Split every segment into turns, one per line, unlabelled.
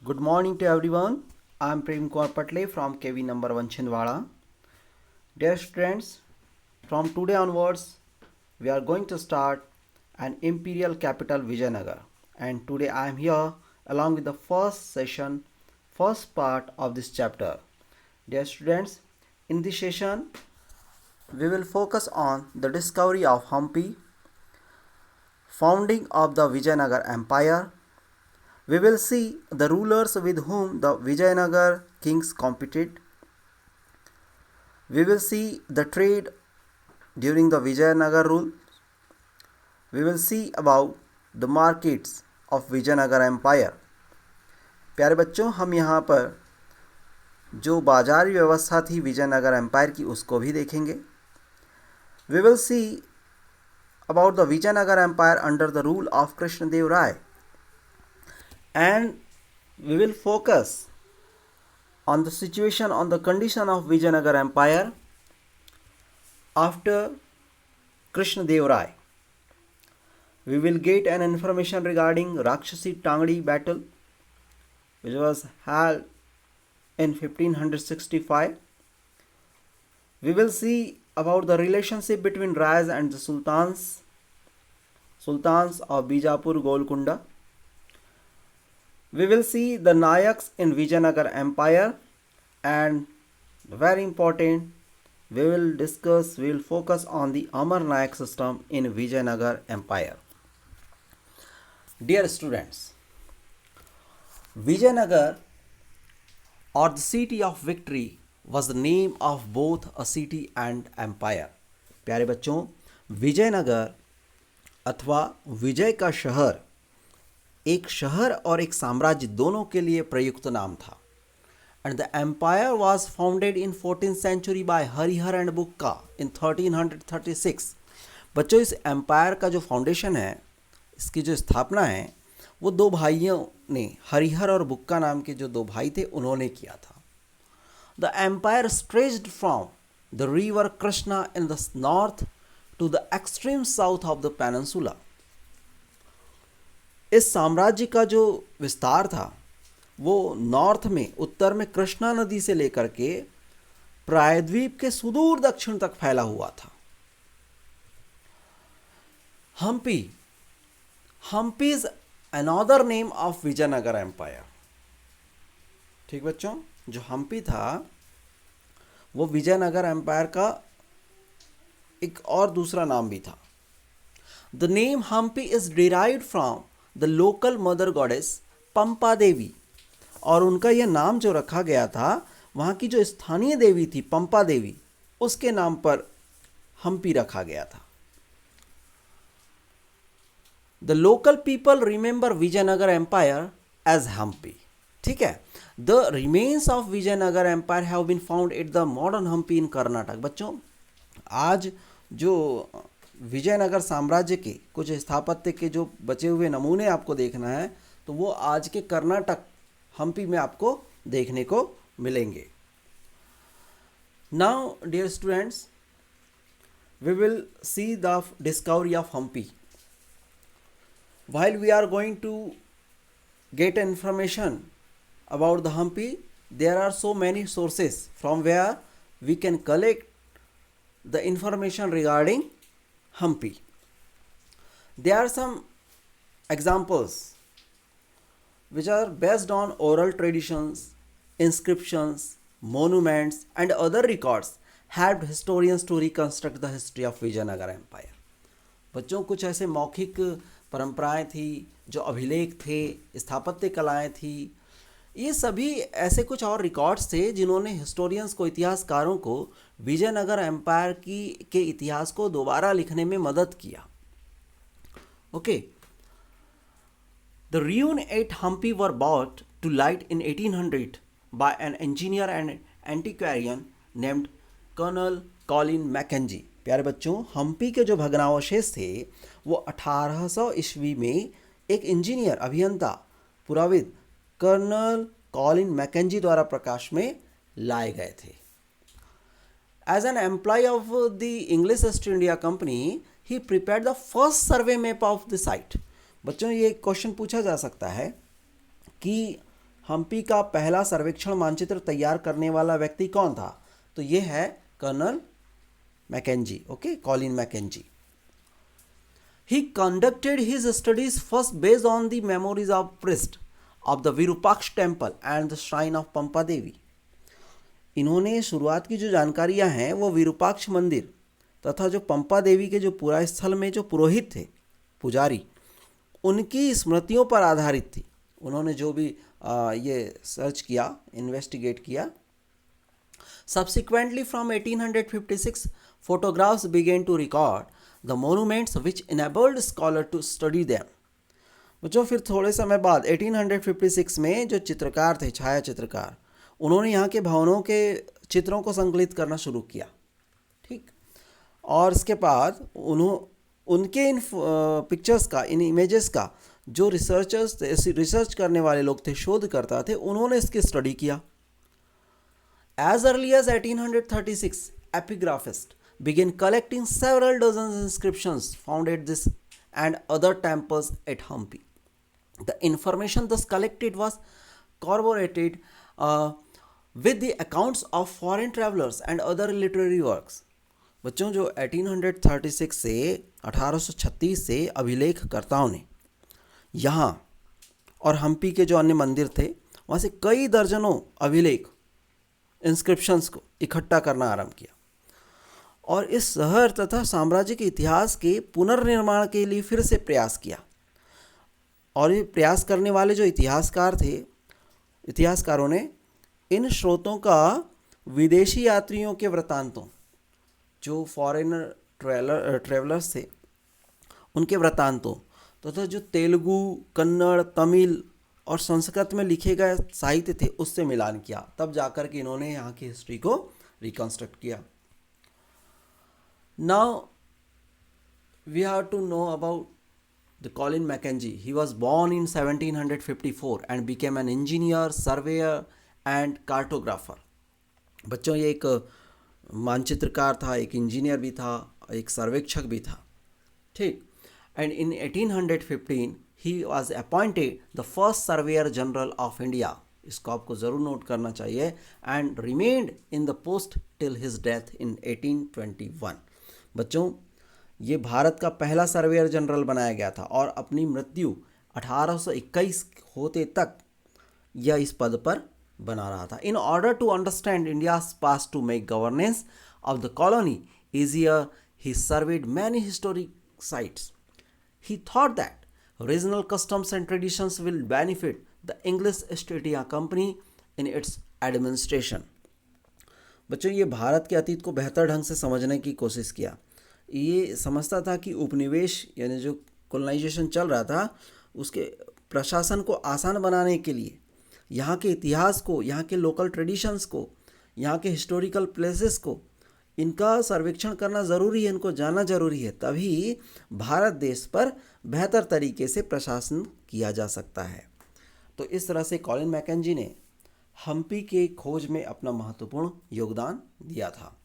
Good morning to everyone. I am Prem Kumar Patle from KV number 1 Chhindwara. Dear students, from today onwards, we are going to start an imperial capital Vijayanagar. And today I am here along with the first session, first part of this chapter. Dear students, in this session, we will focus on the discovery of Hampi, founding of the Vijayanagar Empire. We will see the rulers with whom the Vijayanagar kings competed. We will see the trade during the Vijayanagar rule. We will see about the markets of Vijayanagar Empire. प्यारे बच्चों, हम यहाँ पर जो बाजारी व्यवस्था थी Vijayanagar empire की उसको भी देखेंगे. We will see about the Vijayanagar Empire under the rule of Krishnadev Rai. And we will focus on the situation, on the condition of Vijayanagar Empire after Krishnadev Rai. We will get an information regarding Rakshasi Tangdi battle which was held in 1565. We will see about the relationship between Rais and the sultans of Bijapur Golconda. We will see the Nayaks in Vijayanagar Empire, and very important, we will focus on the Amar Nayak system in Vijayanagar Empire. Dear students, Vijayanagar, or the city of victory, was the name of both a city and empire. प्यारे बच्चों, विजयनगर अथवा विजय का शहर एक शहर और एक साम्राज्य दोनों के लिए प्रयुक्त नाम था. And the empire was founded in 14th century by Harihar and Bukka in 1336. बच्चों, इस एम्पायर का जो फाउंडेशन है, इसकी जो स्थापना है, वो दो भाइयों ने, हरिहर और बुक्का नाम के जो दो भाई थे, उन्होंने किया था. The empire stretched from the river Krishna in the north to the extreme south of the peninsula. इस साम्राज्य का जो विस्तार था वो नॉर्थ में, उत्तर में कृष्णा नदी से लेकर के प्रायद्वीप के सुदूर दक्षिण तक फैला हुआ था. Hampi is another name of Vijayanagar empire. ठीक बच्चों, जो हम्पी था वो विजयनगर एम्पायर का एक और दूसरा नाम भी था. The name Hampi is derived from the local mother goddess Pampa Devi, और उनका यह नाम जो रखा गया था वहाँ की जो स्थानीय देवी थी पंपा देवी, उसके नाम पर हम्पी रखा गया था. The local people remember Vijayanagar empire as Hampi. ठीक है. The remains of Vijayanagar empire have been found at the modern Hampi in Karnataka. बच्चों, आज जो विजयनगर साम्राज्य के कुछ स्थापत्य के जो बचे हुए नमूने आपको देखना है तो वो आज के कर्नाटक हम्पी में आपको देखने को मिलेंगे. Now dear students, we will see the discovery of Hampi. While we are going to get information about the Hampi, there are so many sources from where we can collect the information regarding Hampi. There are some examples which are based on oral traditions, inscriptions, monuments and other records helped historians to reconstruct the history of Vijayanagar Empire. बच्चों, कुछ ऐसे मौखिक परंपराएं थी, जो अभिलेख थे, स्थापत्य कलाएं थी, ये सभी ऐसे कुछ और रिकॉर्ड्स थे जिन्होंने हिस्टोरियंस को, इतिहासकारों को विजयनगर एम्पायर के इतिहास को दोबारा लिखने में मदद किया. Okay. The ruin at Hampi were brought to light in 1800 by an engineer and antiquarian named colonel Colin Mackenzie. प्यारे बच्चों, हम्पी के जो भग्नावशेष थे वो 1800 ईस्वी में एक इंजीनियर, अभियंता, पुराविद कर्नल कॉलिन मैकेंजी द्वारा प्रकाश में लाए गए थे. As an employ of the English East India Company, he prepared the first survey map of the site. बच्चों, ये क्वेश्चन पूछा जा सकता है कि हम्पी का पहला सर्वेक्षण मानचित्र तैयार करने वाला व्यक्ति कौन था? तो ये है colonel Mackenzie, okay, Colin Mackenzie. He conducted his studies first based on the memories of priests of the Virupaksha temple and the shrine of Pampa Devi. इन्होंने शुरुआत की जो जानकारियां हैं वो विरूपाक्ष मंदिर तथा जो पंपा देवी के जो पुरा स्थल में जो पुरोहित थे, पुजारी, उनकी स्मृतियों पर आधारित थी। उन्होंने जो भी ये सर्च किया, इन्वेस्टिगेट किया। Subsequently from 1856 photographs began to record the monuments which enabled scholar to study them. बच्चों फिर थोड़े समय बाद 1856 में जो चित्रकार थे, छाया चित्रकार, उन्होंने यहाँ के भवनों के चित्रों को संकलित करना शुरू किया, ठीक। और इसके बाद उनके इन पिक्चर्स का, इन इमेजेस का जो रिसर्च करने वाले लोग थे, शोधकर्ता थे, उन्होंने इसकी स्टडी किया। As early as 1836, epigraphists began collecting several dozen inscriptions found at this and other temples at Hampi. The information thus collected was corroborated with the accounts of foreign travelers and other literary works. बच्चों जो 1836 से 1836 से अभिलेखकर्ताओं ने यहाँ और हम्पी के जो अन्य मंदिर थे वहाँ से कई दर्जनों अभिलेख, इंस्क्रिप्शंस को इकट्ठा करना आरंभ किया और इस शहर तथा साम्राज्य के इतिहास के पुनर्निर्माण के लिए फिर से प्रयास किया। और ये प्रयास करने वाले जो इतिहासकार थे, इतिहासकारों ने इन स्रोतों का विदेशी यात्रियों के वृत्तांतों, जो फॉरेनर ट्रेवलर्स थे, उनके वृत्तांतों तथा जो तेलुगु, कन्नड़, तमिल और संस्कृत में लिखे गए साहित्य थे उससे मिलान किया। तब जाकर के इन्होंने यहाँ की हिस्ट्री को रिकंस्ट्रक्ट किया। Now we have to know about the Colin Mackenzie. He was born in 1754 and became an engineer, surveyor and cartographer. बच्चों ये एक मानचित्रकार था, एक इंजीनियर भी था, एक सर्वेक्षक भी था, ठीक। And in 1815 he was appointed the first surveyor general of India. इसको आपको ज़रूर नोट करना चाहिए। and remained in the post till his death in 1821. बच्चों ये भारत का पहला सर्वेयर जनरल बनाया गया था और अपनी मृत्यु 1821 होते तक यह इस पद पर बना रहा था। In order to understand India's past to make governance of the colony easier, he surveyed many historic sites. He thought that regional customs and traditions will benefit the English East India Company in its administration. बच्चों ये भारत के अतीत को बेहतर ढंग से समझने की कोशिश किया। ये समझता था कि उपनिवेश यानी जो कॉलोनाइजेशन चल रहा था उसके प्रशासन को आसान बनाने के लिए यहाँ के इतिहास को, यहाँ के लोकल ट्रेडिशंस को, यहाँ के हिस्टोरिकल प्लेसेस को, इनका सर्वेक्षण करना ज़रूरी है, इनको जानना ज़रूरी है, तभी भारत देश पर बेहतर तरीके से प्रशासन किया जा सकता है। तो इस तरह से कॉलिन मैकेंजी ने हम्पी के खोज में अपना महत्वपूर्ण योगदान दिया था।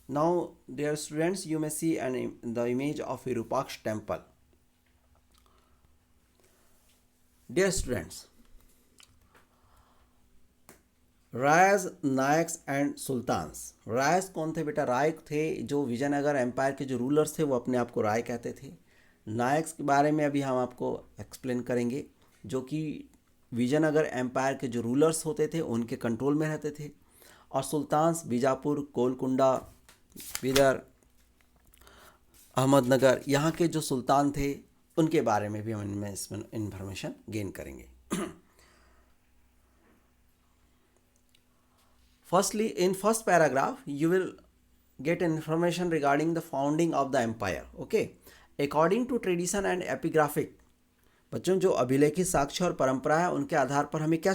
Now dear students, you may see an the image of Virupaksha temple. Dear students, Rayas, Nayaks and sultans. रायज कौन थे बेटा? रायक थे जो विजयनगर एम्पायर के जो रूलर्स थे वो अपने आप को राय कहते थे। नायक्स के बारे में अभी हम आपको एक्सप्लेन करेंगे, जो कि विजयनगर एम्पायर के जो रूलर्स होते थे उनके कंट्रोल में रहते थे। और सुल्तान्स बीजापुर, गोलकुंडा, बीदर, अहमदनगर, यहाँ के जो सुल्तान थे उनके बारे में भी हम इनमें इंफॉर्मेशन गेन करेंगे। Firstly, in first paragraph, you will get information regarding the founding of the empire. Okay, according to tradition and epigraphic. बच्चों जो अभिलेखित साक्ष्य और परंपरा है उनके आधार पर हमें क्या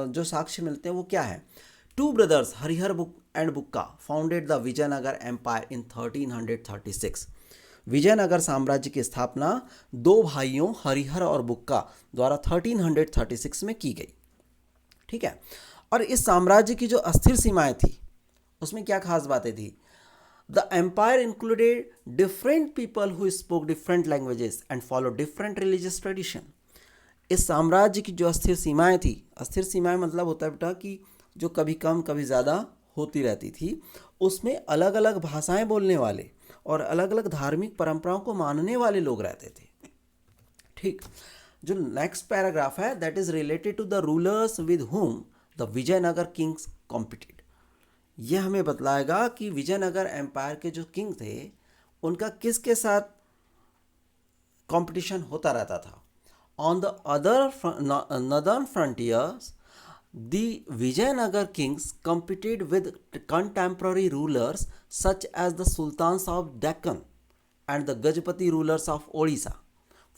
जो साक्ष्य मिलते हैं वो क्या है? Two brothers Harihar and Bukka founded the Vijayanagar empire in 1336. Vijayanagar साम्राज्य की स्थापना दो भाइयों हरिहर और बुक्का द्वारा 1336 में की गई, ठीक है। और इस साम्राज्य की जो अस्थिर सीमाएं थी उसमें क्या खास बातें थी? The empire included different people who spoke different languages and follow different religious tradition. इस साम्राज्य की जो अस्थिर सीमाएं थी, अस्थिर सीमाएं मतलब होता है बेटा कि जो कभी कम कभी ज़्यादा होती रहती थी, उसमें अलग अलग भाषाएं बोलने वाले और अलग अलग धार्मिक परंपराओं को मानने वाले लोग रहते थे। ठीक, जो नेक्स्ट पैराग्राफ है that is related to the rulers with whom the Vijayanagar kings competed. ये हमें बतलाएगा कि विजयनगर एम्पायर के जो किंग थे उनका किसके साथ कंपटीशन होता रहता था। On the other northern frontiers the Vijayanagar kings competed with contemporary rulers such as the sultans of Deccan and the Gajapati rulers of Odisha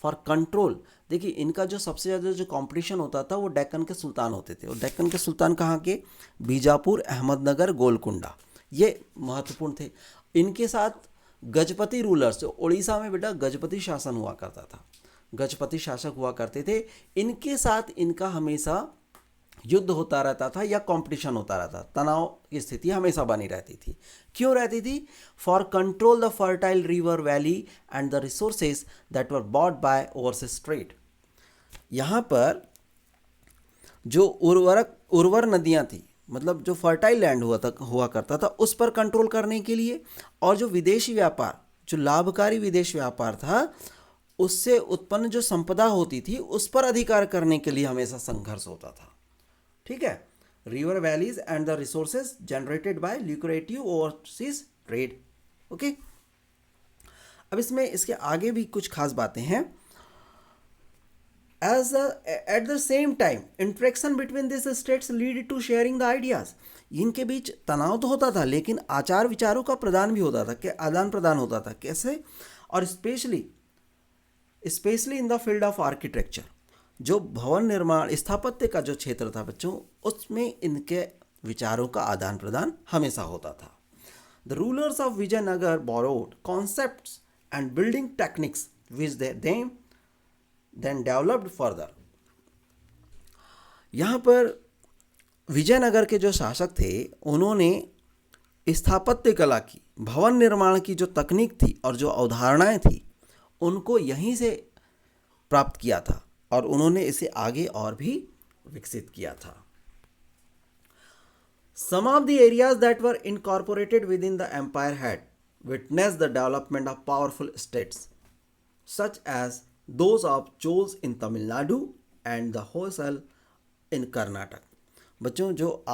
for control। देखिए इनका जो सबसे ज़्यादा जो कंपटीशन होता था वो डेक्कन के सुल्तान होते थे। और डेक्कन के सुल्तान कहाँ के? बीजापुर, अहमदनगर, गोलकुंडा, ये महत्वपूर्ण थे। इनके साथ गजपति रूलर्स, उड़ीसा में बेटा गजपति शासन हुआ करता था, गजपति शासक हुआ करते थे, इनके साथ इनका हमेशा युद्ध होता रहता था या कंपटीशन होता रहता, तनाव की स्थिति हमेशा बनी रहती थी। क्यों रहती थी? For control the fertile river valley and the resources that were bought by overseas trade. यहाँ पर जो उर्वर नदियाँ थी, मतलब जो फर्टाइल लैंड हुआ करता था, उस पर कंट्रोल करने के लिए, और जो विदेशी व्यापार, जो लाभकारी विदेश व्यापार था, उससे उत्पन्न जो संपदा होती थी उस पर अधिकार करने के लिए हमेशा संघर्ष होता था। ठीक है, river valleys and the resources generated by lucrative overseas trade. Okay, अब इसमें इसके आगे भी कुछ खास बातें हैं। At the same time interaction between this states lead to sharing the ideas. इनके बीच तनाव तो होता था लेकिन आचार विचारों का प्रदान भी होता था, कि आदान प्रदान होता था। कैसे? और specially in the field of architecture, जो भवन निर्माण स्थापत्य का जो क्षेत्र था बच्चों, उसमें इनके विचारों का आदान प्रदान हमेशा होता था। The rulers of Vijayanagar borrowed concepts and building techniques which they then developed further. यहाँ पर विजयनगर के जो शासक थे उन्होंने स्थापत्य कला की, भवन निर्माण की जो तकनीक थी और जो अवधारणाएं थी उनको यहीं से प्राप्त किया था और उन्होंने इसे आगे और भी विकसित किया था। Some of the areas that were incorporated within the empire had witnessed the development of powerful states, such as those of Chols in Tamil Nadu and the Hoysala in Karnataka। बच्चों जो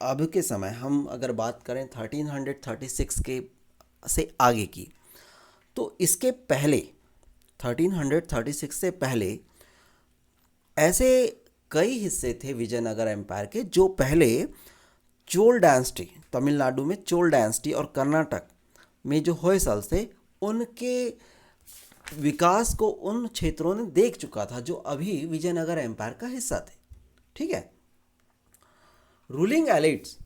अब के समय हम अगर बात करें 1336 के से आगे की, तो इसके पहले 1336 से पहले ऐसे कई हिस्से थे विजयनगर एम्पायर के जो पहले चोल डायनेस्टी, तमिलनाडु में चोल डायनेस्टी और कर्नाटक में जो होयसल्स थे, उनके विकास को उन क्षेत्रों ने देख चुका था जो अभी विजयनगर एम्पायर का हिस्सा थे। ठीक है, ruling elites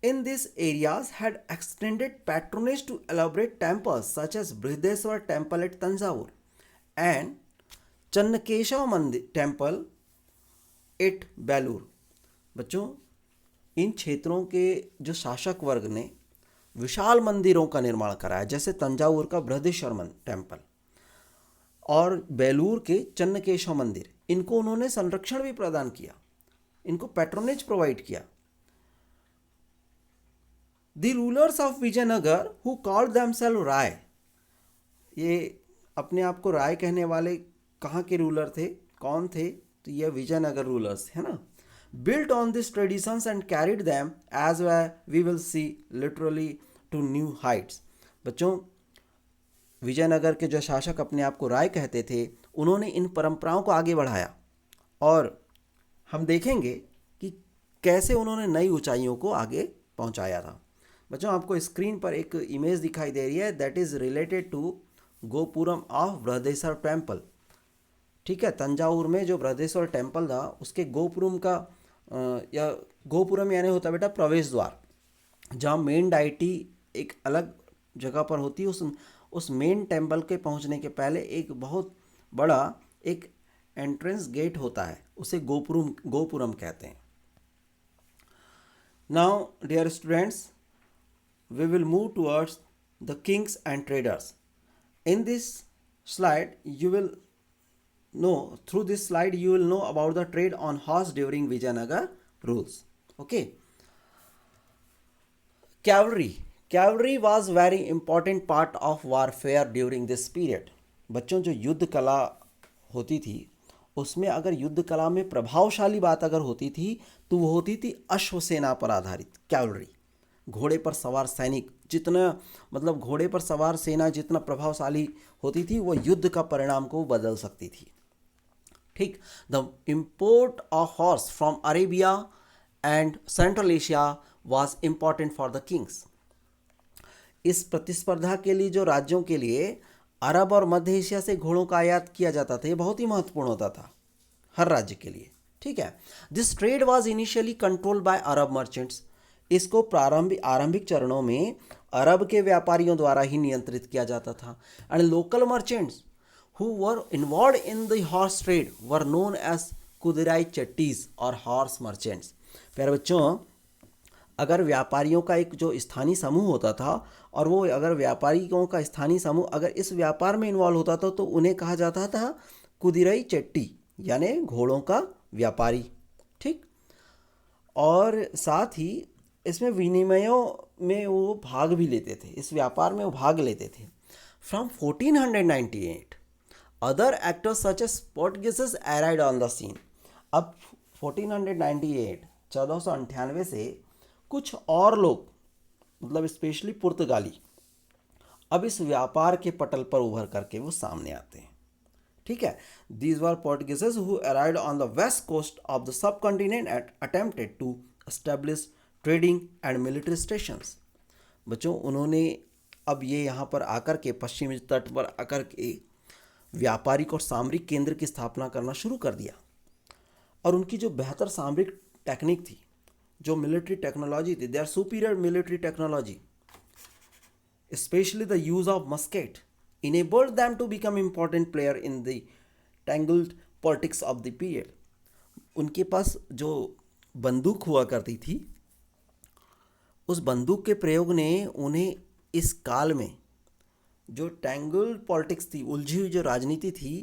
in these areas had extended patronage to elaborate temples such as Brihadeshwar temple at Tanjavur and Channakeshav मंदिर टेम्पल एट बेलूर। बच्चों इन क्षेत्रों के जो शासक वर्ग ने विशाल मंदिरों का निर्माण कराया, जैसे तंजावुर का बृहदेश्वर टेम्पल और बेलूर के चन्नकेशव मंदिर, इनको उन्होंने संरक्षण भी प्रदान किया, इनको पैट्रोनेज प्रोवाइड किया। The rulers of Vijayanagar who called themselves Raya, ये अपने आप को राय कहने वाले कहाँ के रूलर थे, कौन थे? तो ये विजयनगर रूलर्स है ना। Built on these traditions and carried them as we will see literally to new heights। बच्चों विजयनगर के जो शासक अपने आप को राय कहते थे, उन्होंने इन परंपराओं को आगे बढ़ाया और हम देखेंगे कि कैसे उन्होंने नई ऊंचाइयों को आगे पहुंचाया था। बच्चों आपको स्क्रीन पर एक इमेज दिखाई दे रही है, that is related to gopuram of Brihadeshwara temple. ठीक है, तंजावुर में जो बृहदेश्वर टेम्पल था उसके गोपुरम का या गोपुरम यानी होता है बेटा प्रवेश द्वार, जहाँ मेन डाइटी एक अलग जगह पर होती है। उस मेन टेम्पल के पहुँचने के पहले एक बहुत बड़ा एक एंट्रेंस गेट होता है, उसे गोपुरम कहते हैं। Now dear students, we will move towards the kings and traders. In this slide you will No, through this slide you will know about the trade on horse during Vijayanagar rules. Okay. Cavalry was very important part of warfare during this period. बच्चों, जो युद्ध कला होती थी उसमें अगर युद्ध कला में प्रभावशाली बात अगर होती थी तो वो होती थी अश्वसेना पर आधारित कैवलरी। घोड़े पर सवार सैनिक जितना, मतलब घोड़े पर सवार सेना जितना प्रभावशाली होती थी वो युद्ध का परिणाम को बदल सकती थी। ठीक। The import of horse from Arabia and central Asia was important for the Kings. इस प्रतिस्पर्धा के लिए जो राज्यों के लिए अरब और मध्य एशिया से घोड़ों का आयात किया जाता था ये बहुत ही महत्वपूर्ण होता था हर राज्य के लिए। ठीक है। This trade was initially control by Arab merchants. इसको आरंभिक चरणों में अरब के व्यापारियों द्वारा ही नियंत्रित किया जाता था। And local merchants who were involved in the horse trade were known as कुदिराई चट्टीज और हॉर्स मर्चेंट्स। प्यारे बच्चों, अगर व्यापारियों का एक जो स्थानीय समूह होता था और वो अगर व्यापारियों का स्थानीय समूह अगर इस व्यापार में इन्वॉल्व होता था तो उन्हें कहा जाता था कुदिराई चट्टी, यानी घोड़ों का व्यापारी। ठीक। और साथ ही इसमें विनिमयों में वो भाग भी लेते थे, इस व्यापार में वो भाग लेते थे। From 1498 other actors such as Portuguese arrived on the scene. अब 1498 1498 से कुछ और लोग, मतलब स्पेशली पुर्तगाली, अब इस व्यापार के पटल पर उभर करके वो सामने आते हैं। ठीक है। These were Portuguese who arrived on the west coast of the subcontinent and attempted to establish trading and military stations. बच्चों, उन्होंने अब ये यहाँ पर आकर के पश्चिमी तट पर आकर के व्यापारिक और सामरिक केंद्र की स्थापना करना शुरू कर दिया। और उनकी जो बेहतर सामरिक टेक्निक थी, जो मिलिट्री टेक्नोलॉजी थी, they are superior military technology, specially the use of musket enabled them to become important player in the tangled politics of the period. उनके पास जो बंदूक हुआ करती थी उस बंदूक के प्रयोग ने उन्हें इस काल में जो टैंगल्ड पॉलिटिक्स थी, उलझी हुई जो राजनीति थी,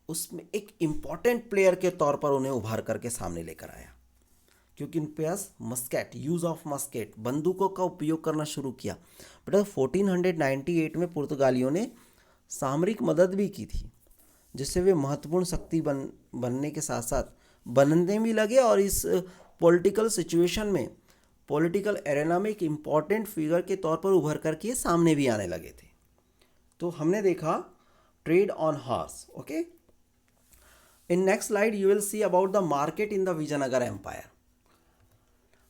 उसमें एक इम्पॉर्टेंट प्लेयर के तौर पर उन्हें उभार करके सामने लेकर आया। क्योंकि उन पास मस्केट, यूज़ ऑफ मस्केट, बंदूकों का उपयोग करना शुरू किया। बेटा 1498 में पुर्तगालियों ने सामरिक मदद भी की थी, जिससे वे महत्वपूर्ण शक्ति बनने के साथ साथ बनने भी लगे और इस पॉलिटिकल सिचुएशन में, पॉलिटिकल एरेना में एक इम्पॉर्टेंट फिगर के तौर पर उभर करके सामने भी आने लगे थे। तो हमने देखा trade on horse. Okay. In next slide you will see about the market in the Vijayanagar empire.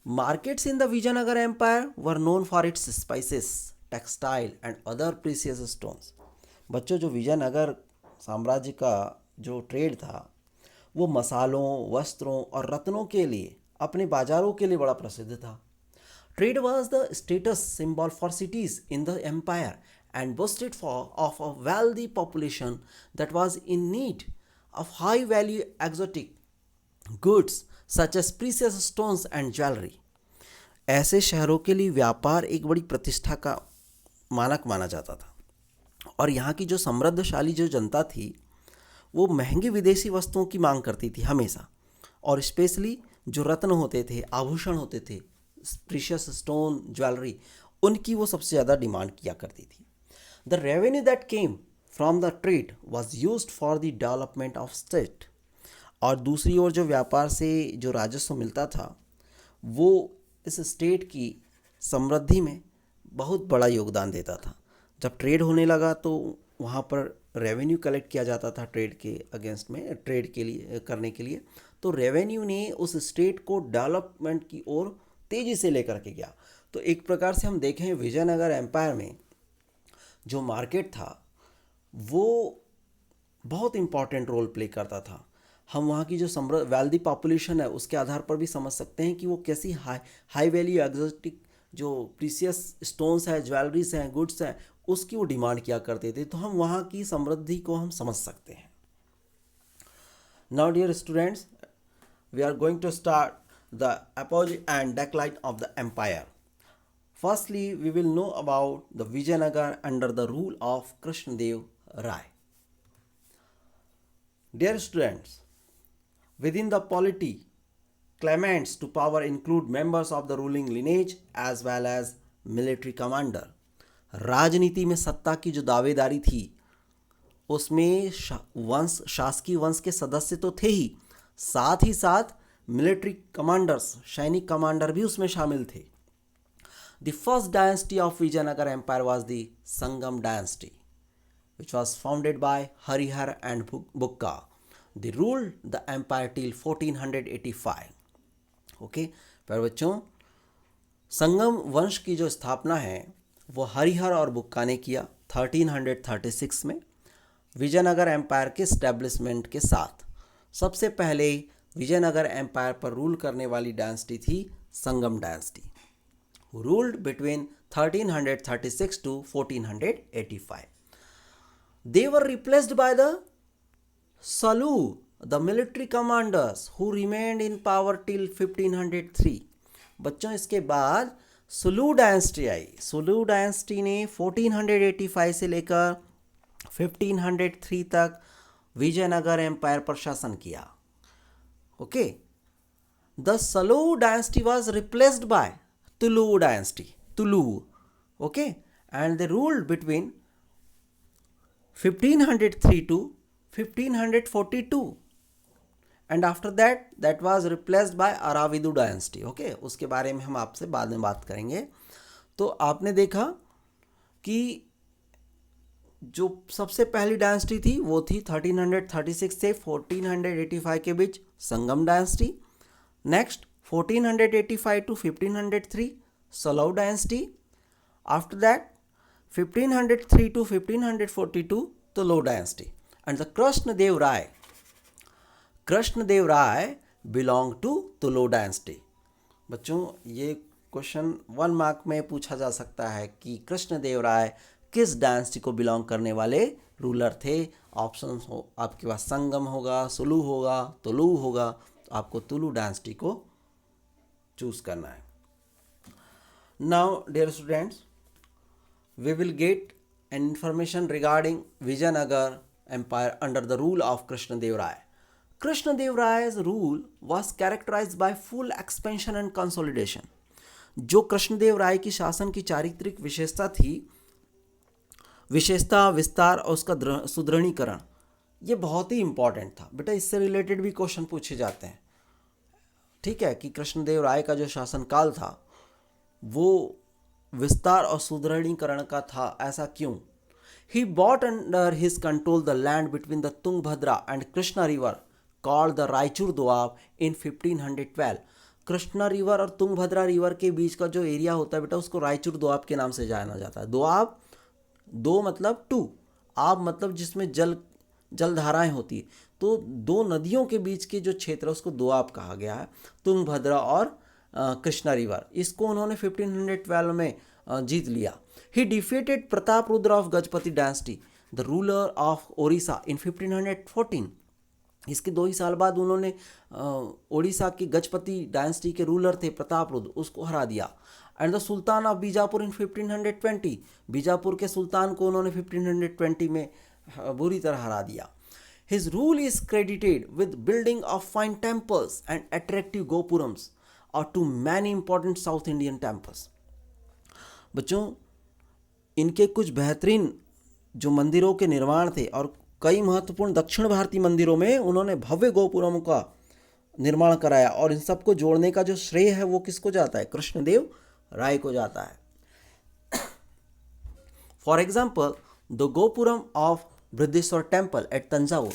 Markets in the Vijayanagar Empire were known for its spices, textile and other precious stones. बच्चों, जो विजयनगर साम्राज्य का जो trade था वो मसालों, वस्त्रों और रत्नों के लिए, अपने बाजारों के लिए बड़ा प्रसिद्ध था। Trade was the status symbol for cities in the empire and boasted of a wealthy population that was in need of high value exotic goods such as precious stones and jewellery. ऐसे शहरों के लिए व्यापार एक बड़ी प्रतिष्ठा का मानक माना जाता था और यहाँ की जो समृद्धशाली जो जनता थी वो महंगी विदेशी वस्तुओं की मांग करती थी हमेशा, और स्पेशली जो रत्न होते थे, आभूषण होते थे, प्रीशियस स्टोन, ज्वेलरी, उनकी वो सबसे ज़्यादा डिमांड किया करती थी। The revenue that came from the trade was used for the development of state. और दूसरी ओर जो व्यापार से जो राजस्व मिलता था वो इस स्टेट की समृद्धि में बहुत बड़ा योगदान देता था। जब ट्रेड होने लगा तो वहाँ पर रेवेन्यू कलेक्ट किया जाता था ट्रेड के अगेंस्ट में, ट्रेड के लिए करने के लिए। तो रेवेन्यू ने उस स्टेट को डेवलपमेंट की ओर तेज़ी से लेकर के गया। तो एक प्रकार से हम देखें विजयनगर एम्पायर में जो मार्केट था वो बहुत इम्पॉर्टेंट रोल प्ले करता था। हम वहाँ की जो वेल्दी पॉपुलेशन है उसके आधार पर भी समझ सकते हैं कि वो कैसी हाई वैल्यू एग्जोटिक जो प्रीशियस स्टोन्स हैं, ज्वेलरीज हैं, गुड्स हैं, उसकी वो डिमांड किया करते थे। तो हम वहाँ की समृद्धि को हम समझ सकते हैं। Now dear students, we are going to start the apogee and decline of the empire. Firstly we will know about the Vijayanagar under the rule of Krishnadeva Raya. Dear students, within the polity, claimants to power include members of the ruling lineage as well as military commander. राजनीति में सत्ता की जो दावेदारी थी उसमें शासकीय वंश के सदस्य तो थे ही, साथ ही साथ मिलिट्री कमांडर्स, सैनिक कमांडर भी उसमें शामिल थे. The first dynasty of Vijayanagar Empire was the Sangam dynasty, which was founded by Harihar and Bukka. They ruled the empire till 1485. Okay, पर बच्चों संगम वंश की जो स्थापना है वो हरिहर और बुक्का ने किया 1336 में विजयनगर एम्पायर के स्टैब्लिशमेंट के साथ. सबसे पहले विजयनगर एम्पायर पर रूल करने वाली डायनेस्टी थी संगम dynasty, ruled between 1336 to 1485. They were replaced by the Salu, the military commanders who remained in power till 1503. बच्चों इसके बाद सुलू डायनेस्टी आई. सुलू डायनेस्टी ने 1485 से लेकर 1503 तक विजयनगर एम्पायर पर शासन किया. Okay, the Salu dynasty was replaced by Tulu dynasty, Tulu. Okay, and they ruled between 1503 to 1542, and after that was replaced by Aravidu dynasty. Okay, उसके बारे में हम आपसे बाद में बात करेंगे. तो आपने देखा कि जो सबसे पहली डायनेस्टी थी वो थी 1336 से 1485 के बीच Sangama dynasty. Next 1485 to 1503 Saluva dynasty. After that 1503 to 1542 Tulu dynasty, and the Krishnadev Rai belonged to Tulu dynasty. बच्चों ये क्वेश्चन 1 मार्क में पूछा जा सकता है कि कृष्णदेव राय किस डायनेस्टी को बिलोंग करने वाले रूलर थे. ऑप्शन हो आपके पास संगम होगा, सुलू होगा, तुलू होगा. तो आपको तुलू डायनेस्टी को चूज करना है. Now dear students, we will get an information regarding Vijayanagar Empire under the rule of Krishnadev Rai. Krishnadev Rai's rule was characterized by full expansion and consolidation. जो कृष्णदेव राय की शासन की चारित्रिक विशेषता थी, विशेषता, विस्तार और उसका सुदृढ़ीकरण, ये बहुत ही इंपॉर्टेंट था. बेटा इससे रिलेटेड भी क्वेश्चन पूछे जाते हैं. ठीक है, कि कृष्णदेव राय का जो शासनकाल था वो विस्तार और सुदृढ़ीकरण का था. ऐसा क्यों? He brought under his control the land between the Tungabhadra and Krishna river called the Raichur Doab in 1512. Krishna river और तुंगभद्रा रिवर के बीच का जो एरिया होता है बेटा उसको रायचूर दोआब के नाम से जाना जाता है. दोआब, दो मतलब टू, आब मतलब जिसमें जलधाराएं होती है. तो दो नदियों के बीच के जो क्षेत्र है उसको दोआब कहा गया है, तुंगभद्रा और कृष्णा रिवर. इसको उन्होंने 1512 में जीत लिया. He defeated Pratap Rudra of Gajapati dynasty, the ruler of Odisha in 1514. इसके 2 ही साल बाद उन्होंने ओडिशा की गजपति डायनेस्टी के रूलर थे प्रताप रुद्र, उसको हरा दिया. And the sultan of Bijapur in 1520, Bijapur के सुल्तान को उन्होंने 1520 में बुरी तरह हरा दिया. His rule is credited with building of fine temples and attractive gopurams और to many important South Indian temples. बच्चों इनके कुछ बेहतरीन जो मंदिरों के निर्माण थे और कई महत्वपूर्ण दक्षिण भारतीय मंदिरों में उन्होंने भव्य गोपुरमों का निर्माण कराया. और इन सबको जोड़ने का जो श्रेय है वो किसको जाता है? कृष्णदेव राय को जाता है. For example the gopuram of Brihadeshwara temple at Thanjavur.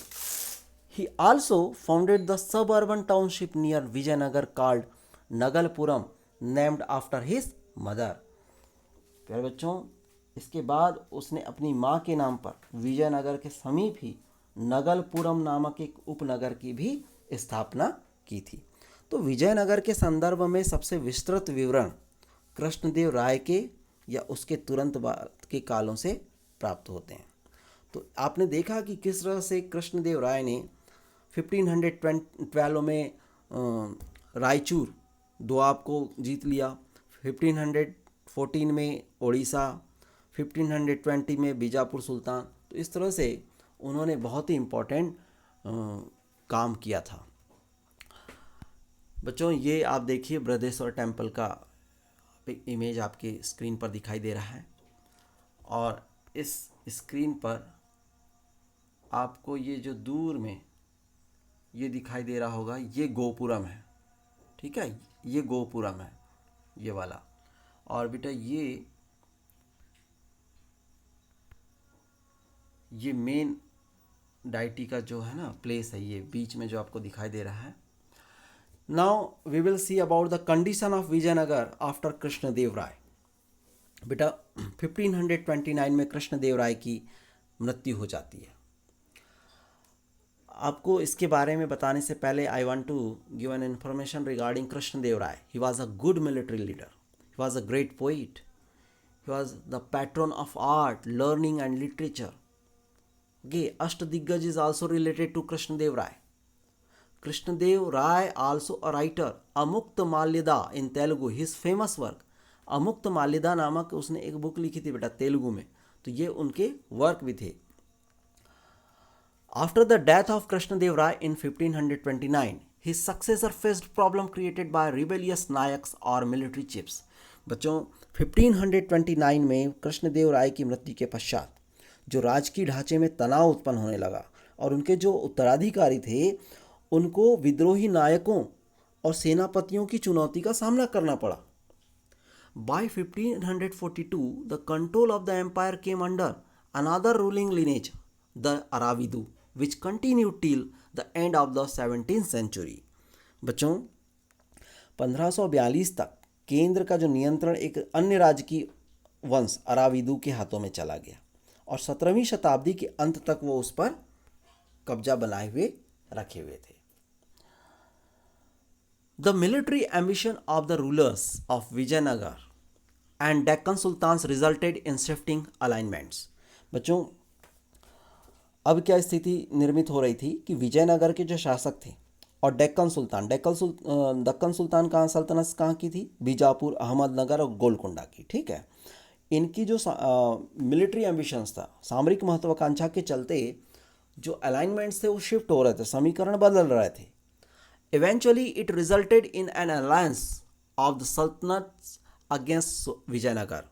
He also founded the suburban township near Vijayanagar called Nagalapuram named after his mother. प्यारे बच्चों इसके बाद उसने अपनी माँ के नाम पर विजयनगर के समीप ही नगलपुरम नामक एक उपनगर की भी स्थापना की थी. तो विजयनगर के संदर्भ में सबसे विस्तृत विवरण कृष्णदेव राय के या उसके तुरंत बाद के कालों से प्राप्त होते हैं. तो आपने देखा कि किस तरह से कृष्णदेव राय ने 1512 में रायचूर दोआब को जीत लिया, 1514 में ओडिशा, 1520 में बीजापुर सुल्तान. तो इस तरह से उन्होंने बहुत ही इम्पोर्टेंट काम किया था। बच्चों ये आप देखिए बृहदेश्वर टेम्पल का इमेज आपके स्क्रीन पर दिखाई दे रहा है, और इस स्क्रीन पर आपको ये जो दूर में ये दिखाई दे रहा होगा, ये गोपुरम है, ठीक है, ये गोपुरम है ये वाला। और बेटा ये मेन डाइटी का जो है ना प्लेस है, ये बीच में जो आपको दिखाई दे रहा है। Now we will see about the condition of Vijayanagar after Krishnadeva Raya. बेटा 1529 में कृष्णदेव राय की मृत्यु हो जाती है। आपको इसके बारे में बताने से पहले I want to give an information regarding Krishnadeva Raya. He was a good military leader, he was a great poet, he was the patron of art, learning and literature. Okay, Ashtadiggaj is also related to Krishnadev Rai. Krishnadev Rai also a writer. Amukta Malyada in Telugu, his famous work. अमुक्त माल्यदा नामक उसने एक book लिखी थी बेटा तेलुगु में, तो ये उनके वर्क भी थे। After the death of Krishnadev Rai in 1529, his successor faced problem created by rebellious Nayaks or military chiefs. बच्चों 1529 में कृष्णदेव राय की मृत्यु के पश्चात जो राजकीय ढांचे में तनाव उत्पन्न होने लगा और उनके जो उत्तराधिकारी थे उनको विद्रोही नायकों और सेनापतियों की चुनौती का सामना करना पड़ा। By 1542, the control of the empire came under another ruling lineage, the Aravidu, which continued till the end of the 17th century. बच्चों 1542 तक केंद्र का जो नियंत्रण एक अन्य राजकीय वंश अराविदू के हाथों में चला गया और 17वीं शताब्दी के अंत तक वो उस पर कब्जा बनाए हुए रखे हुए थे। The military ambition of the rulers of Vijayanagar and Deccan Sultans resulted in shifting alignments. बच्चों अब क्या स्थिति निर्मित हो रही थी कि विजयनगर के जो शासक थे और दक्कन सुल्तान कहाँ सल्तनत कहाँ की थी, बीजापुर, अहमदनगर और गोलकुंडा की, ठीक है। इनकी जो मिलिट्री एम्बिशंस था, सामरिक महत्वाकांक्षा के चलते जो अलाइनमेंट्स थे वो शिफ्ट हो रहे थे, समीकरण बदल रहे थे। Eventually it resulted in an alliance of the सल्तनत अगेंस्ट विजयनगर।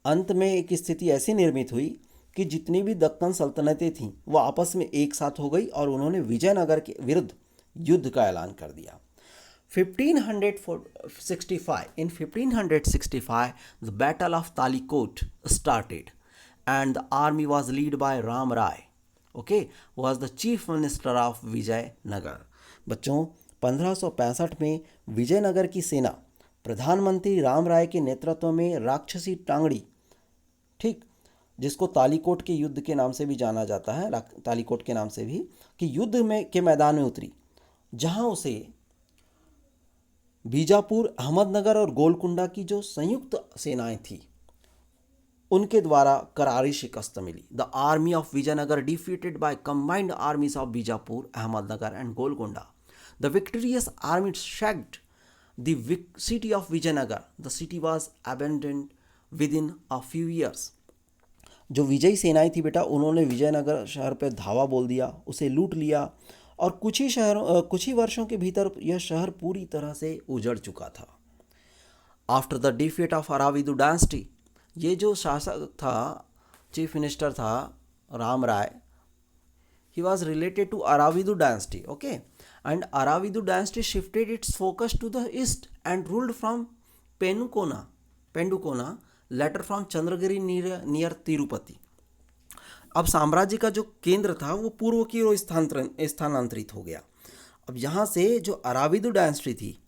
अंत में एक स्थिति ऐसी निर्मित हुई कि जितनी भी दक्कन सल्तनतें थीं वो आपस में एक साथ हो गई और उन्होंने विजयनगर के विरुद्ध युद्ध का ऐलान कर दिया। 1565 In 1565, the Battle of Talikot started, and the army was led by Ram Rai. Okay, was the chief minister of Vijayanagar. बच्चों 1565 में विजयनगर की सेना प्रधानमंत्री राम राय के नेतृत्व में राक्षसी टांगड़ी, ठीक, जिसको तालीकोट के युद्ध के नाम से भी जाना जाता है, तालीकोट के नाम से भी, कि युद्ध में के मैदान में उतरी, जहां उसे बीजापुर, अहमदनगर और गोलकुंडा की जो संयुक्त सेनाएं थी उनके द्वारा करारी शिकस्त मिली। The army of Vijayanagar defeated by combined armies of Bijapur, Ahmednagar and Golconda. The victorious army sacked the city of Vijayanagar. The city was abandoned within a few years. जो विजयी सेनाएं थी बेटा उन्होंने विजयनगर शहर पर धावा बोल दिया, उसे लूट लिया और कुछ ही वर्षों के भीतर यह शहर पूरी तरह से उजड़ चुका था। After the defeat of Aravidu dynasty, ये जो शासक था, चीफ मिनिस्टर था Rama Raya, he was related to Aravidu dynasty, okay, and Aravidu dynasty shifted its focus to the east and ruled from Penukonda, later from Chandragiri near Tirupati. अब साम्राज्य का जो केंद्र था वो पूर्व की ओर स्थानांतरित हो गया। अब यहाँ से जो अराविदु डायनेस्टी थी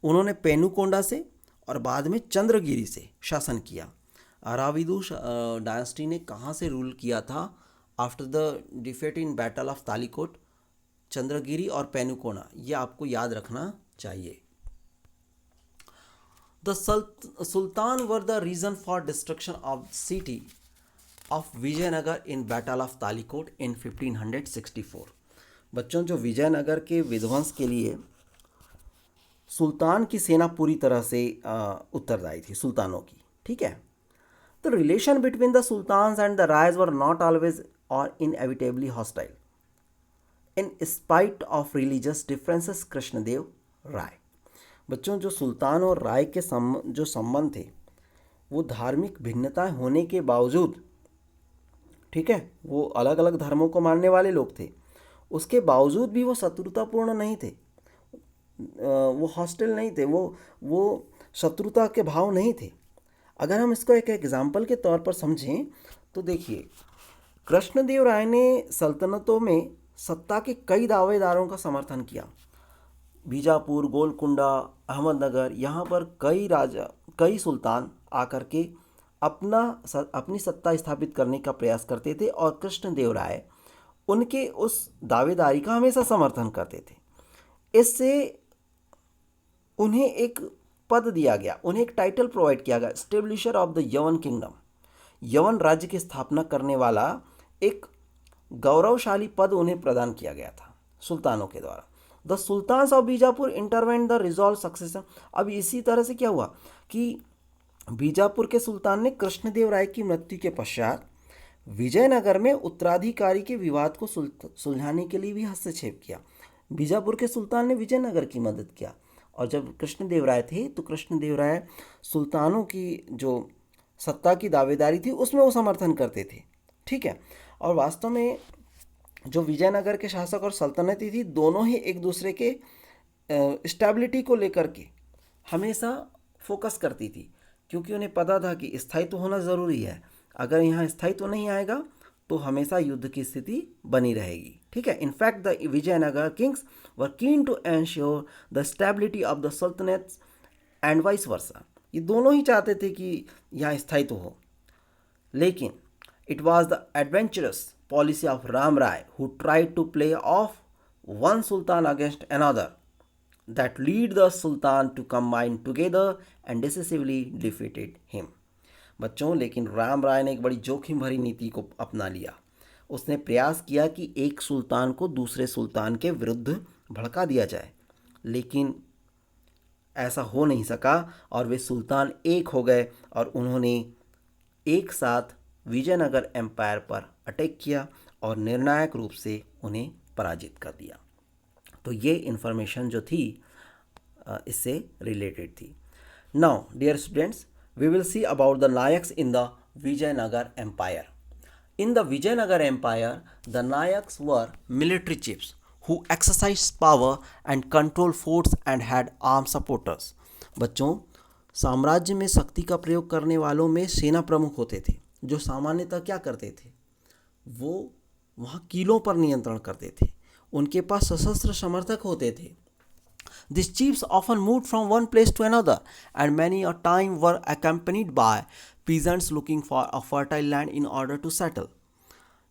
उन्होंने पेनुकोंडा से और बाद में चंद्रगिरी से शासन किया। अराविदु डायनेस्टी ने कहाँ से रूल किया था after the defeat in battle of Talikota? Chandragiri और पेनुकोना, ये आपको याद रखना चाहिए। The sultan were the reason for destruction of city of Vijayanagar in battle of Talikota in 1564। बच्चों जो विजयनगर के विध्वंस के लिए सुल्तान की सेना पूरी तरह से उत्तरदायी थी, सुल्तानों की, ठीक है। The relation between the sultans and the Rayas were not always or inevitably hostile. In spite of religious differences Krishnadeva Raya. बच्चों, जो सुल्तान और राय के जो संबंध थे वो धार्मिक भिन्नताएं होने के बावजूद, ठीक है, वो अलग अलग धर्मों को मानने वाले लोग थे, उसके बावजूद भी वो शत्रुतापूर्ण नहीं थे, वो हॉस्टिल नहीं थे, वो शत्रुता के भाव नहीं थे। अगर हम इसको एक एग्जाम्पल के तौर पर समझें तो देखिए, कृष्णदेव राय ने सल्तनतों में सत्ता के कई दावेदारों का समर्थन किया। बीजापुर, गोलकुंडा, अहमदनगर, यहाँ पर कई सुल्तान आकर के अपनी सत्ता स्थापित करने का प्रयास करते थे और कृष्णदेव राय उनके उस दावेदारी का हमेशा समर्थन करते थे। इससे उन्हें एक पद दिया गया, उन्हें एक टाइटल प्रोवाइड किया गया, स्टेब्लिशर ऑफ द यवन किंगडम। यवन राज्य की स्थापना करने वाला एक गौरवशाली पद उन्हें प्रदान किया गया था सुल्तानों के द्वारा। The sultans of Bijapur intervened the resolve succession. अब इसी तरह से क्या हुआ कि बीजापुर के सुल्तान ने कृष्णदेव राय की मृत्यु के पश्चात विजयनगर में उत्तराधिकारी के विवाद को सुलझाने के लिए भी हस्तक्षेप किया। बीजापुर के सुल्तान ने विजयनगर की मदद किया, और जब कृष्णदेव राय थे तो कृष्णदेव राय सुल्तानों की जो सत्ता की दावेदारी थी उसमें वो समर्थन करते थे, ठीक है। और वास्तव में जो विजयनगर के शासक और सल्तनती थी, दोनों ही एक दूसरे के स्टेबिलिटी को लेकर के हमेशा फोकस करती थी, क्योंकि उन्हें पता था कि स्थायित्व होना ज़रूरी है। अगर यहाँ स्थायित्व नहीं आएगा तो हमेशा युद्ध की स्थिति बनी रहेगी, ठीक है। In fact the Vijayanagar kings were keen to ensure the stability of the sultanates and vice versa. ये दोनों ही चाहते थे कि यहाँ स्थायित्व हो, लेकिन it was the adventurous policy of Rama Raya who tried to play off one sultan against another that lead the sultan to combine together and decisively defeated him। बच्चों, लेकिन राम राय ने एक बड़ी जोखिम भरी नीति को अपना लिया। उसने प्रयास किया कि एक सुल्तान को दूसरे सुल्तान के विरुद्ध भड़का दिया जाए, लेकिन ऐसा हो नहीं सका और वे सुल्तान एक हो गए और उन्होंने एक साथ विजयनगर एम्पायर पर अटैक किया और निर्णायक रूप से उन्हें पराजित कर दिया। तो ये इन्फॉर्मेशन जो थी इससे रिलेटेड थी। Now dear students, we will see about the nayaks in the Vijayanagar empire. In the Vijayanagar empire the nayaks were military chiefs who exercise power and control force and had arm supporters. बच्चों, साम्राज्य में शक्ति का प्रयोग करने वालों में सेना प्रमुख होते थे, जो सामान्यतः क्या करते थे, वो वहाँ किलों पर नियंत्रण करते थे। उनके पास सशस्त्र समर्थक होते थे। These chiefs often moved from one place to another and many a time were accompanied by peasants looking for a fertile land in order to settle।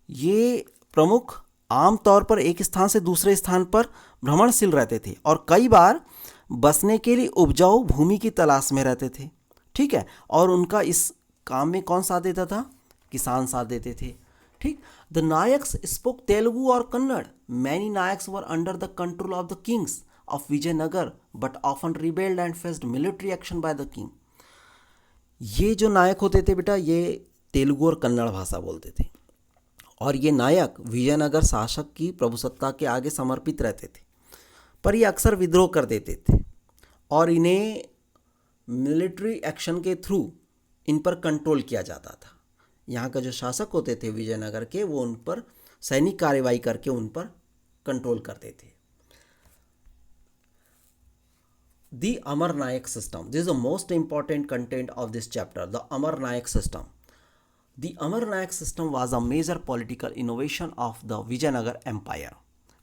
ये प्रमुख आमतौर पर एक स्थान से दूसरे स्थान पर भ्रमणशील रहते थे और कई बार बसने के लिए उपजाऊ भूमि की तलाश में रहते थे, ठीक है। और उनका इस काम में कौन साथ देता था? किसान साथ देते थे, ठीक। The Nayaks spoke Telugu or Kannada. Many nayaks were under the control of the kings of Vijayanagar but often rebelled and faced military action by the king. ये जो नायक होते थे बेटा, ये तेलुगु और कन्नड़ भाषा बोलते थे, और ये नायक विजयनगर शासक की प्रभुसत्ता के आगे समर्पित रहते थे, पर ये अक्सर विद्रोह कर देते थे और इन्हें मिलिट्री एक्शन के थ्रू इन पर कंट्रोल किया जाता था। यहाँ का जो शासक होते थे विजयनगर के, वो उन पर सैनिक कार्रवाई करके उन पर कंट्रोल करते थे। The Amar Nayak system. This is the most important content of this chapter, the Amar Nayak system. The Amar Nayak system was a major political innovation of the Vijayanagar Empire।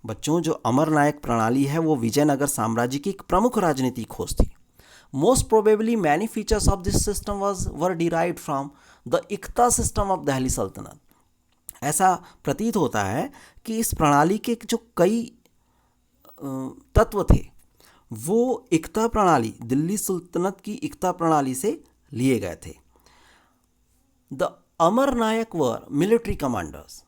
बच्चों, जो अमर नायक प्रणाली है वो विजयनगर साम्राज्य की एक प्रमुख राजनीतिक खोज थी। Most probably many features of this system were derived from the इक्ता system of Delhi सल्तनत। ऐसा प्रतीत होता है कि इस प्रणाली के जो कई तत्व थे वो इक्ता प्रणाली, दिल्ली सुल्तनत की इक्ता प्रणाली से लिए गए थे। The Amara Nayaka were military commanders.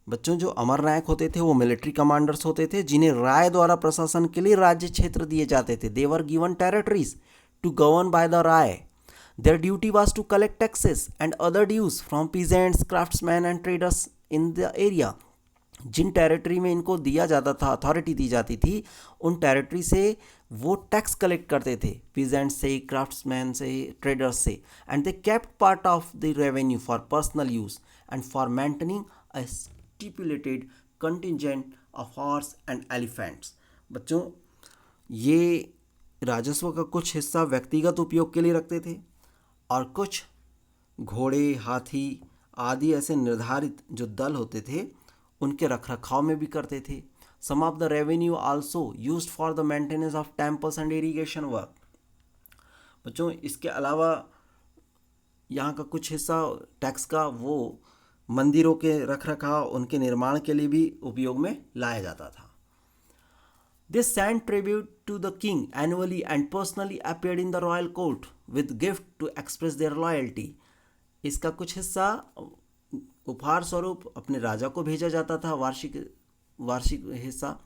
बच्चों, जो अमर नायक होते थे वो मिलिट्री कमांडर्स होते थे, जिन्हें राय द्वारा प्रशासन के लिए राज्य क्षेत्र दिए जाते थे। They were given territories to govern by the raya. Their duty was to collect taxes and other dues from peasants, craftsman and traders in the area. जिन टेरिटरी में इनको दिया जाता था, अथॉरिटी दी जाती थी, उन टेरिटरी से वो टैक्स कलेक्ट करते थे, पीजेंट से, क्राफ्ट्समैन से, ट्रेडर्स से, and they kept part of the revenue for personal use and for maintaining a stipulated contingent of horse and elephants. बच्चों, ये राजस्व का कुछ हिस्सा व्यक्तिगत उपयोग के लिए रखते थे और कुछ घोड़े, हाथी आदि ऐसे निर्धारित जो दल होते थे उनके रखरखाव में भी करते थे। Some of the revenue also used for the maintenance of temples and irrigation work. बच्चों, इसके अलावा यहाँ का कुछ हिस्सा टैक्स का वो मंदिरों के रखरखाव, उनके निर्माण के लिए भी उपयोग में लाया जाता था। They sent tribute to the king annually and personally appeared in the royal court with gift to express their loyalty. इसका कुछ हिस्सा उपहार स्वरूप अपने राजा को भेजा जाता था, वार्षिक हिस्सा,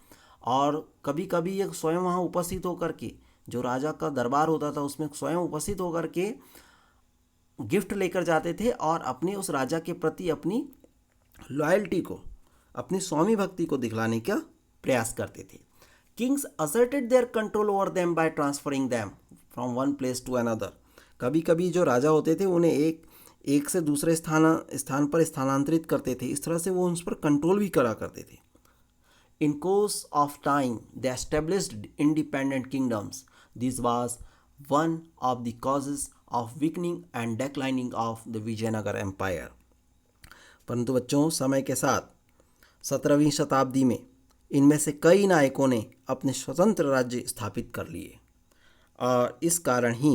और कभी कभी ये स्वयं वहाँ उपस्थित होकर के, जो राजा का दरबार होता था उसमें स्वयं उपस्थित होकर के गिफ्ट लेकर जाते थे और अपने उस राजा के प्रति अपनी लॉयल्टी को, अपनी स्वामी भक्ति को दिखलाने का प्रयास करते थे। Kings asserted their control over them by transferring them from one place to another. कभी कभी जो राजा होते थे उन्हें एक से दूसरे स्थान पर स्थानांतरित करते थे, इस तरह से वो उन पर कंट्रोल भी करा करते थे। In course of time, they established independent kingdoms. This was one of the causes of weakening and declining of the Vijayanagar empire. परंतु बच्चों, समय के साथ 17वीं शताब्दी में इनमें से कई नायकों ने अपने स्वतंत्र राज्य स्थापित कर लिए और इस कारण ही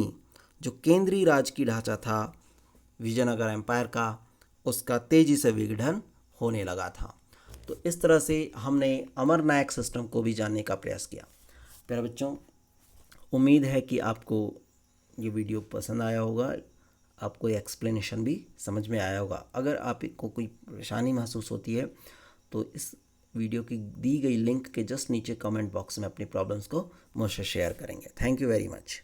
जो केंद्रीय राज की ढांचा था विजयनगर एम्पायर का, उसका तेजी से विघटन होने लगा था। तो इस तरह से हमने अमर नायक सिस्टम को भी जानने का प्रयास किया। प्यारे बच्चों, उम्मीद है कि आपको ये वीडियो पसंद आया होगा, आपको ये एक्सप्लेनेशन भी समझ में आया होगा। अगर आपको कोई परेशानी महसूस होती है तो इस वीडियो की दी गई लिंक के जस्ट नीचे कमेंट बॉक्स में अपनी प्रॉब्लम्स को मुझसे शेयर करेंगे। Thank you very much.